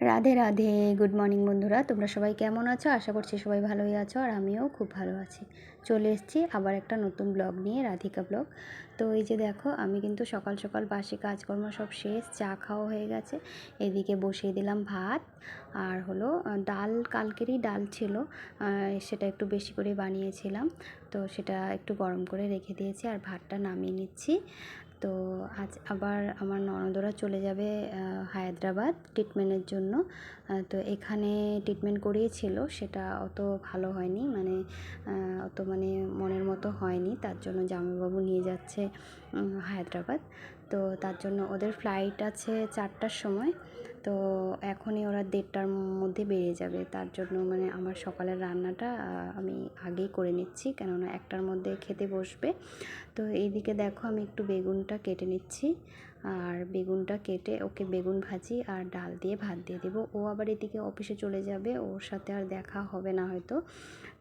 Radhe Radhe, good morning বন্ধুরা। তোমরা সবাই কেমন আছো? আশা করছি সবাই ভালোই আছো, আর আমিও খুব ভালো আছি। চলে এসেছি আবার একটা নতুন ব্লগ নিয়ে, রাধিকা ব্লগ। তো এই যে দেখো, আমি কিন্তু সকাল সকাল বাসি কাজকর্ম সব শেষ, চা খাওয়া হয়ে গেছে। এদিকে বসিয়ে দিলাম ভাত, আর হলো ডাল, কালকেরই ডাল ছিল, সেটা একটু বেশি করে বানিয়েছিলাম, তো সেটা একটু গরম করে রেখে দিয়েছি, আর ভাতটা নামিয়ে নিচ্ছি। তো আজ আবার আমার ননদরা চলে যাবে হায়দ্রাবাদ ট্রিটমেন্টের জন্য। তো এখানে ট্রিটমেন্ট করিয়েছিল, সেটা অত ভালো হয়নি, অত মনের মতো হয়নি, তার জন্য জামাইবাবু নিয়ে যাচ্ছে হায়দ্রাবাদ। তো তার জন্য ওদের ফ্লাইট আছে 4টার সময়, তো এখনই ওরা 1:30টার মধ্যে বেরিয়ে যাবে। তার জন্য আমার সকালের রান্নাটা আমি আগেই করে নিচ্ছি, কেননা 1টার মধ্যে খেতে বসবে। তো এইদিকে দেখো, আমি একটু বেগুনটা কেটে নিচ্ছি, আর বেগুনটা কেটে ওকে বেগুন ভাজি আর ডাল দিয়ে ভাত দিয়ে দেবো। ও আবার এদিকে অফিসে চলে যাবে, ওর সাথে আর দেখা হবে না হয়তো।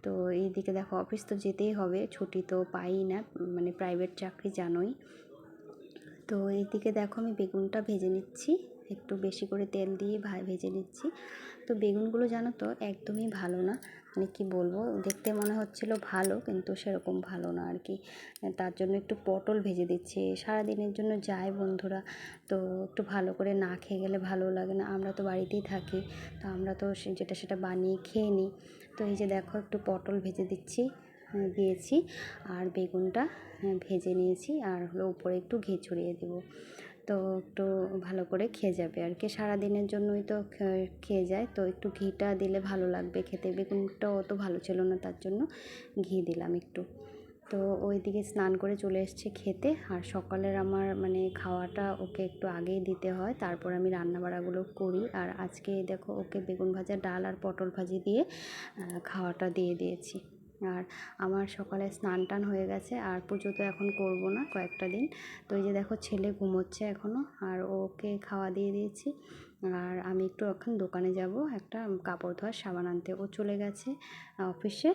তো এইদিকে দেখো, অফিস তো যেতেই হবে, ছুটি তো পাই না, প্রাইভেট চাকরি জানোই। তো এইদিকে দেখো, আমি বেগুনটা ভেজে নিচ্ছি, একটু বেশি করে তেল দিয়ে ভেজে নিচ্ছি। তো বেগুনগুলো জানো তো একদমই ভালো না, কি বলবো, দেখতে মনে হচ্ছিল ভালো, কিন্তু সেরকম ভালো না আর কি। তার জন্য একটু পটল ভেজে দিচ্ছি, সারাদিনের জন্য যায় বন্ধুরা, তো একটু ভালো করে না খেয়ে গেলে ভালো লাগে না। আমরা তো বাড়িতেই থাকি, তো আমরা তো যেটা সেটা বানিয়ে খেয়ে নিই। তো এই যে দেখো, একটু পটল ভেজে দিয়েছি, আর বেগুনটা ভেজে নিয়েছি, আর হলো উপরে একটু ঘি ছড়িয়ে দেবো। তো একটু ভালো করে খেয়ে যাবে আর কি, সারাদিনের জন্যই তো খেয়ে যায়, তো একটু ঘিটা দিলে ভালো লাগবে খেতে। বেগুনটাও অত ভালো ছিল না, তার জন্য ঘি দিলাম একটু। তো ওইদিকে স্নান করে চলে এসছে খেতে, আর সকালের আমার খাওয়াটা ওকে একটু আগেই দিতে হয়, তারপর আমি রান্নাবাড়াগুলো করি। আর আজকে দেখো, ওকে বেগুন ভাজা, ডাল আর পটল ভাজি দিয়ে খাওয়াটা দিয়ে দিয়েছি। আর আমার সকালে স্নান টান হয়ে গেছে, আর পুজো তো এখন করব না কয়েকটা দিন। তো এই যে দেখো, ছেলে ঘুমোচ্ছে এখনও, আর ওকে খাওয়া দিয়ে দিয়েছি। আর আমি একটু এখন দোকানে যাব, একটা কাপড় ধোয়ার সাবান আনতে। ও চলে গেছে অফিসে,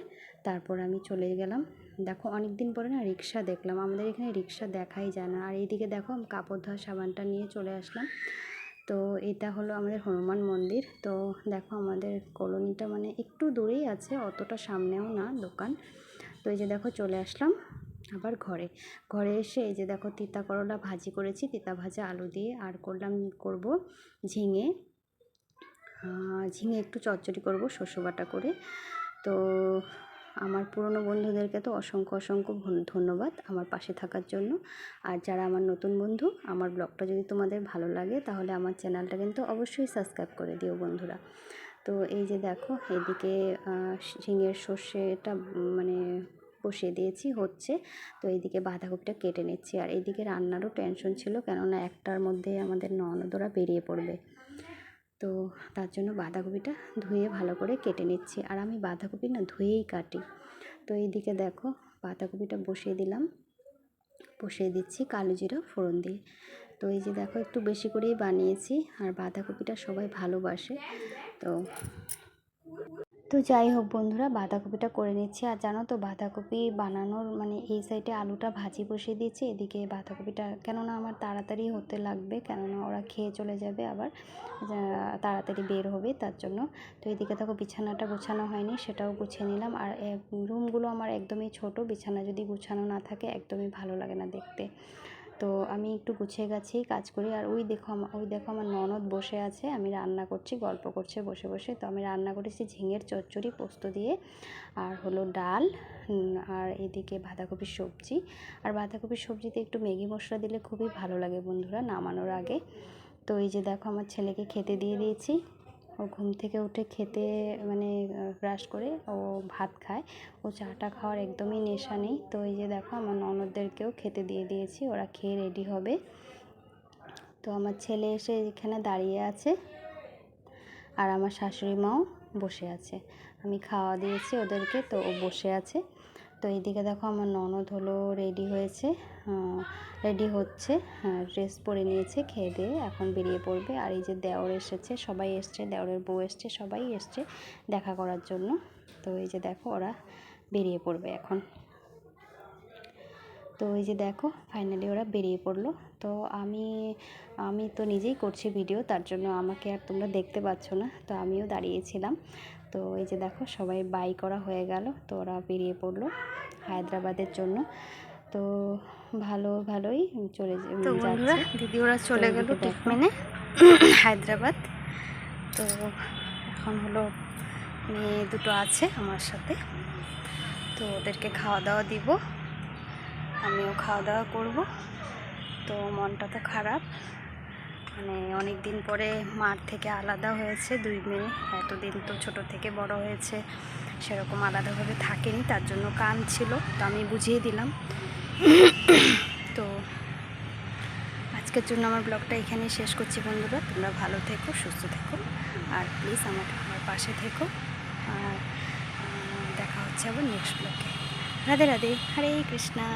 তারপর আমি চলে গেলাম। দেখো, অনেক দিন পরে না রিক্সা দেখলাম, আমাদের এখানে রিক্সা দেখাই যায় না। আর এইদিকে দেখো, কাপড় ধোয়ার সাবানটা নিয়ে চলে আসলাম। তো এটা হলো আমাদের হনুমান মন্দির। তো দেখো, আমাদের কলোনিটা একটু দূরেই আছে, অতটা সামনেও না দোকান। তো এই যে দেখো, চলে আসলাম আবার ঘরে এসে এই যে দেখো, তিতা করলা ভাজি করেছি, তিতা ভাজা আলু দিয়ে, আর করব ঝিঙে ঝিঙে একটু চচ্চড়ি করব শস্য বাটা করে। তো আমার পুরনো বন্ধুদেরকে তো অসংখ্য অসংখ্য ধন্যবাদ আমার পাশে থাকার জন্য। আর যারা আমার নতুন বন্ধু, আমার ব্লগটা যদি তোমাদের ভালো লাগে, তাহলে আমার চ্যানেলটা কিন্তু অবশ্যই সাবস্ক্রাইব করে দিও বন্ধুরা। তো এই যে দেখো, এদিকে ঝিঙের সর্ষেটা বসিয়ে দিয়েছি, হচ্ছে। তো এইদিকে বাঁধাকপিটা কেটে নিচ্ছি, আর এইদিকে রান্নারও টেনশন ছিল, কেননা 1টার মধ্যে আমাদের ননদরা বেরিয়ে পড়বে। তো তার জন্য বাঁধাকপিটা ধুয়ে ভালো করে কেটে নিচ্ছি, আর আমি বাঁধাকপি না ধুয়েই কাটি। তো এইদিকে দেখো, বাঁধাকপিটা বসিয়ে দিচ্ছি কালো জিরা ফোড়ন দিয়ে। তো এই যে দেখো, একটু বেশি করেই বানিয়েছি, আর বাঁধাকপিটা সবাই ভালোবাসে। তো তো যাই হোক বন্ধুরা, বাঁধাকপিটা করে নিচ্ছি। আর জানো তো, বাঁধাকপি বানানোর এই সাইডে আলুটা ভাজি বসিয়ে দিয়েছি, এদিকে বাঁধাকপিটা, কেননা আমার তাড়াতাড়ি হতে লাগবে, কেননা ওরা খেয়ে চলে যাবে, আবার তাড়াতাড়ি বের হবে, তার জন্য। তো এদিকে দেখো, বিছানাটা গোছানো হয়নি, সেটাও গুছিয়ে নিলাম। আর রুমগুলো আমার একদমই ছোট, বিছানা যদি গুছানো না থাকে একদমই ভালো লাগে না দেখতে। তো আমি একটু গুছিয়ে গাছিয়ে কাজ করি। আর ওই দেখো, আমার ননদ বসে আছে, আমি রান্না করছি, গল্প করছে বসে বসে। তো আমি রান্না করেছি ঝিঙের চচ্চড়ি পোস্ত দিয়ে, আর হলো ডাল, আর এদিকে বাঁধাকপির সবজি। আর বাঁধাকপির সবজিতে একটু ম্যাগি মশলা দিলে খুবই ভালো লাগে বন্ধুরা, নামানোর আগে। তো এই যে দেখো, আমার ছেলেকে খেতে দিয়ে দিয়েছি। ও ঘুম থেকে উঠে খেতে ব্রাশ করে ও ভাত খায়, ও চাটা খাওয়ার একদমই নেশা নেই। তো এই যে দেখো, আমার ননদদেরকেও খেতে দিয়ে দিয়েছি, ওরা খেয়ে রেডি হবে। তো আমার ছেলে এসে এখানে দাঁড়িয়ে আছে, আর আমার শাশুড়ি মাও বসে আছে। আমি খাওয়া দিয়েছি ওদেরকে, তো ও বসে আছে। তো এইদিকে দেখো, আমার ননদ হলো রেডি হচ্ছে, ড্রেস পরে নিয়েছে, খেয়ে দিয়ে এখন বেরিয়ে পড়বে। আর এই যে দেওর এসেছে, সবাই এসছে, দেওরের বউ এসছে, সবাই এসছে দেখা করার জন্য। তো এই যে দেখো, ওরা বেরিয়ে পড়বে এখন। তো এই যে দেখো ফাইনালি ওরা বেরিয়ে পড়লো। তো আমি তো নিজেই করছি ভিডিও, তার জন্য আমাকে আর তোমরা দেখতে পাচ্ছ না, তো আমিও দাঁড়িয়েছিলাম। তো এই যে দেখো সবাই বাই করা হয়ে গেল, তো ওরা বেরিয়ে পড়লো হায়দ্রাবাদের জন্য। তো ভালোই চলে তো বন্ধুরা দিদি ওরা চলে গেল ট্রিটমেন্টে হায়দ্রাবাদ। তো এখন হলো মেয়ে দুটো আছে আমার সাথে, তো ওদেরকে খাওয়া দাওয়া দিব, আমিও খাওয়া দাওয়া করব। তো মনটা তো খারাপ, মানে অনেক দিন পরে মার থেকে আলাদা হয়েছে দুই মেয়ে। এতদিন তো ছোট থেকে বড় হয়েছে, সেরকম আলাদাভাবে থাকেনি, তার জন্য কাঁদছিল। তো আমি বুঝিয়ে দিলাম। তো আজকের জন্য আমার ব্লগটা এখানেই শেষ করছি বন্ধুরা। তোমরা ভালো থেকো, সুস্থ থেকো, আর প্লিজ আমার পাশে থেকো। আর দেখা হচ্ছে আবার নেক্সট ব্লগে। রাধে রাধে, হরে কৃষ্ণা।